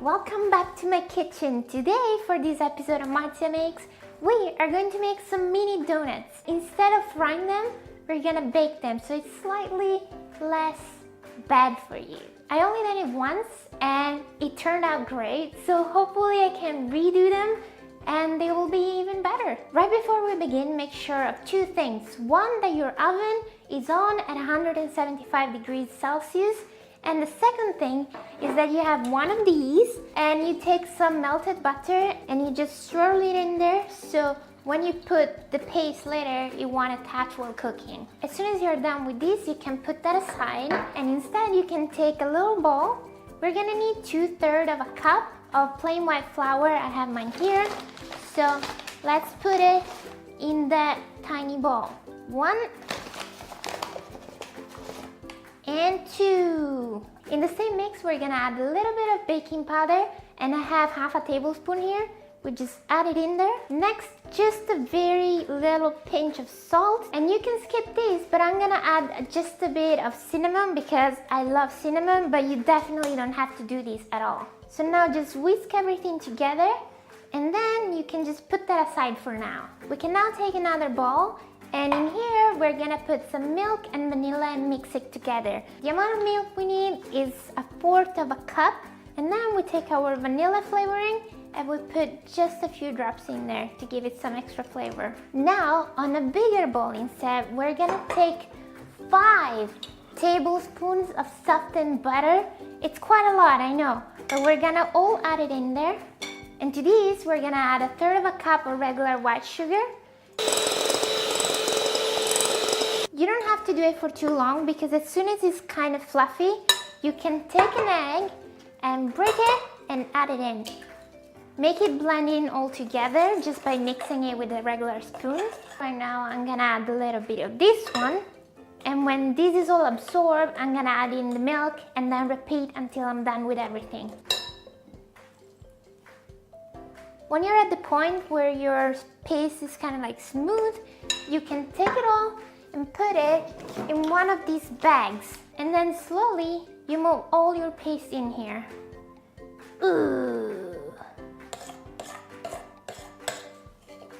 Welcome back to my kitchen. Today, for this episode of Marzia Makes, we are going to make some mini donuts. Instead of frying them, we're gonna bake them, so it's slightly less bad for you. I only did it once and it turned out great, so hopefully I can redo them and they will be even better. Right before we begin, make sure of two things. One, that your oven is on at 175 degrees Celsius. And the second thing is that you have one of these and you take some melted butter and you just swirl it in there, so when you put the paste later, it won't attach while cooking. As soon as you're done with this, you can put that aside, and instead you can take a little bowl. We're gonna need 2/3 of a cup of plain white flour. I have mine here. So let's put it in that tiny bowl. 1 and 2. In the same mix, we're gonna add a little bit of baking powder, and I have half a tablespoon here. We just add it in there. Next, just a very little pinch of salt, and you can skip this, but I'm gonna add just a bit of cinnamon because I love cinnamon, but you definitely don't have to do this at all. So now just whisk everything together, and then you can just put that aside for now. We can now take another bowl, and in here we're gonna put some milk and vanilla and mix it together. The amount of milk we need is 1/4 of a cup, and then we take our vanilla flavoring and we put just a few drops in there to give it some extra flavor. Now, on a bigger bowl instead, we're gonna take 5 tablespoons of softened butter. It's quite a lot, I know, but we're gonna all add it in there. And to these, we're gonna add 1/3 of a cup of regular white sugar. You don't have to do it for too long because as soon as it's kind of fluffy, you can take an egg and break it and add it in. Make it blend in all together just by mixing it with a regular spoon. Right now, I'm gonna add a little bit of this one. And when this is all absorbed, I'm gonna add in the milk and then repeat until I'm done with everything. When you're at the point where your paste is kind of like smooth, you can take it all and put it in one of these bags. And then slowly, you move all your paste in here. Ooh.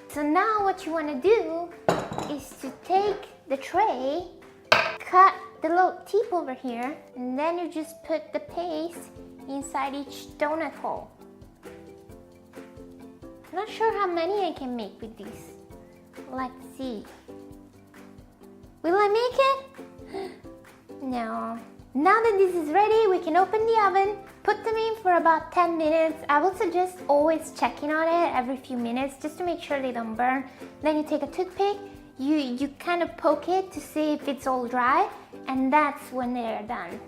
So now what you want to do is to take the tray, cut the little tip over here, and then you just put the paste inside each donut hole. Not sure how many I can make with these. Let's see. Will I make it? No. Now that this is ready, we can open the oven, put them in for about 10 minutes. I would suggest always checking on it every few minutes just to make sure they don't burn. Then you take a toothpick, you kind of poke it to see if it's all dry, and that's when they're done.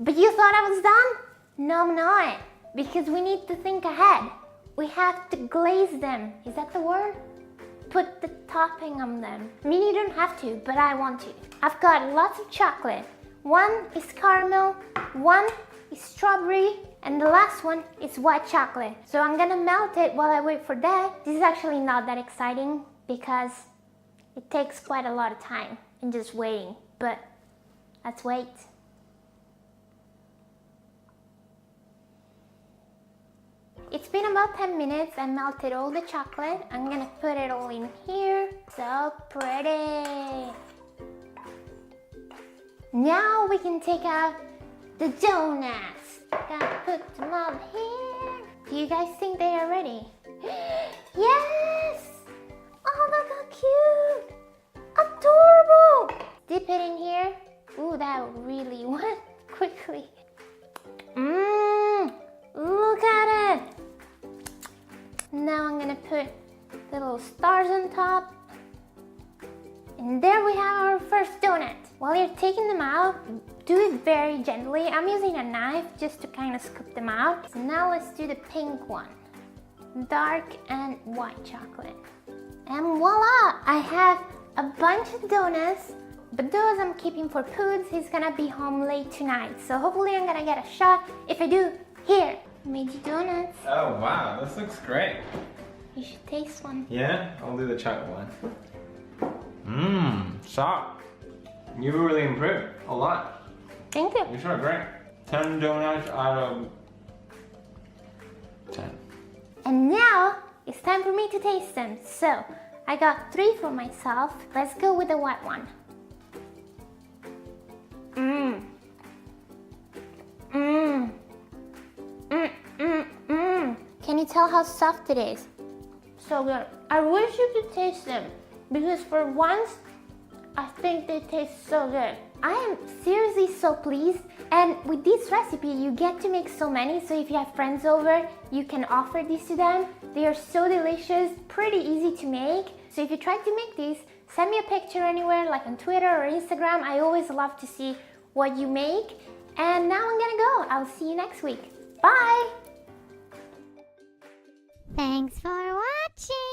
But you thought I was done? No, I'm not, because we need to think ahead. We have to glaze them. Is that the word? Put the topping on them. I mean, you don't have to, but I want to. I've got lots of chocolate. One is caramel, one is strawberry, and the last one is white chocolate. So I'm gonna melt it while I wait for that. This is actually not that exciting because it takes quite a lot of time in just waiting, but let's wait. It's been about 10 minutes. I melted all the chocolate. I'm gonna put it all in here. So pretty. Now we can take out the donuts. Gotta put them up here. Do you guys think they are ready? Yes! Oh, look how cute! Adorable! Dip it in here. Ooh, that really went quickly. Look at it! Now I'm gonna put little stars on top. And there we have our first donut. While you're taking them out, do it very gently. I'm using a knife just to kind of scoop them out. So now let's do the pink one. Dark and white chocolate. And voila! I have a bunch of donuts, but those I'm keeping for Poods. He's gonna be home late tonight. So hopefully I'm gonna get a shot. If I do, here, made you donuts. Oh wow, this looks great. You should taste one. Yeah, I'll do the chocolate one. Soft. You really improved a lot. Thank you. You sure great. 10 donuts out of 10. And now it's time for me to taste them. So I got 3 for myself. Let's go with the white one. Mmm. Mmm. Mmm, mmm, mmm. Can you tell how soft it is? So good. I wish you could taste them because for once, I think they taste so good. I am seriously so pleased, and with this recipe you get to make so many, so if you have friends over you can offer these to them. They are so delicious, pretty easy to make. So if you try to make these, send me a picture anywhere like on Twitter or Instagram. I always love to see what you make. And now I'm gonna go. I'll see you next week. Bye! Thanks for watching!